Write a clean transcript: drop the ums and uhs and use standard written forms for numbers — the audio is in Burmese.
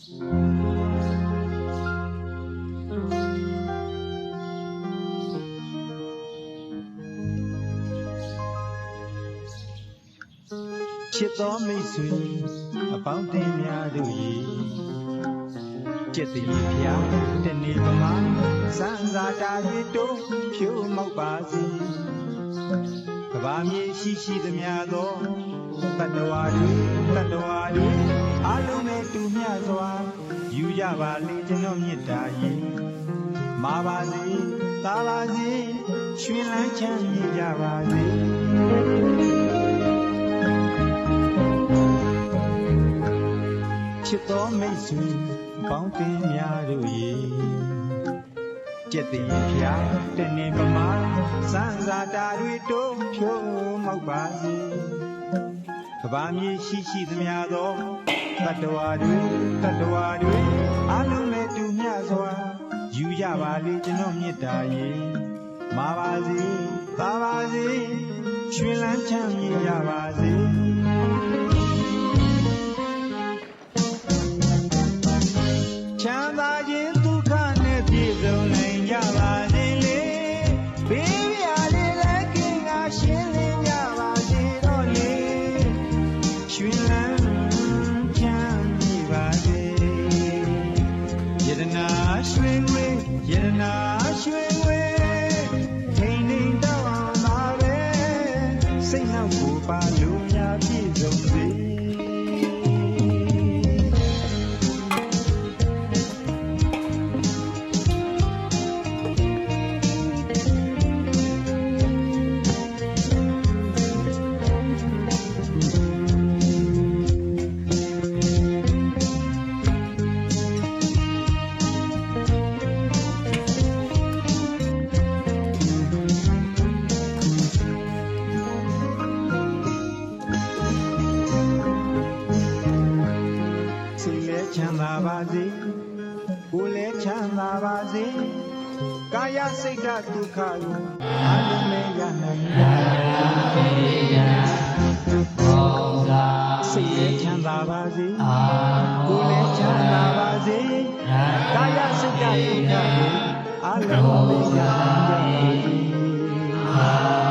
ချစ်တော်မိတ်ဆွေအပေါင်းတင်များတို့ရေจิตတိဖျားတနေ့ပမာစံစာတာတွေတုံးဖြိုးမောက်ပါစေကဘာမြေရှိရှိသမျှသောတတ္တဝါတွေအားလုံးနဲ့တူမျှစွာယူကြပါလေကျွန်တော်မြတ်တာရေမာပါစေသာပါစေရွှင်လန်းချမ်းမြေကြပါစေချစ်တော်မိတ်ဆွေပေါင်းတင်များတို့ရေကျက်သိဖျားတနေ့ပမာစံစာတာတွေတုံးဖြိုးမောက်ပါစေကဘာမြေရှိသမျှသောတတ္တဝါတွေအားလုံးနဲ့တူမျှစွာယူကြပါလေကျွန်တော်မြတ်တာရေမာပါစေသာပါစေရွှင်လန်းချမ်းမြေကြပါစေချမ်းသာခြင်းဒုက္ခနဲ့ပြည့်စုံနိုင်ကြပါစေလေဘေးပြာလေးလက်ကင်းကရှင်းလင်းကြပါစေတော့လေရွှင်လန်းချမ်းမြေပါစေယတနာရွှင်ငွေထိန်ထိန်တောင်းအောင်ပါပဲစိတ်နှောက်ကိုပါလို့များပြည့်စုံစေချမ်းသာပါစေကိုယ်လည်းချမ်းသာပါစေကာယစိတ်ဓာတ်ဒုက္ခကိုအားလုံးလည်းရနိုင်ပါစေစိတ်လည်းချမ်းသာပါစေကိုယ်လည်းချမ်းသာပါစေကာယစိတ်ဓာတ်ဒုက္ခကိုအားလုံးလည်းရနိုင်ပါစေ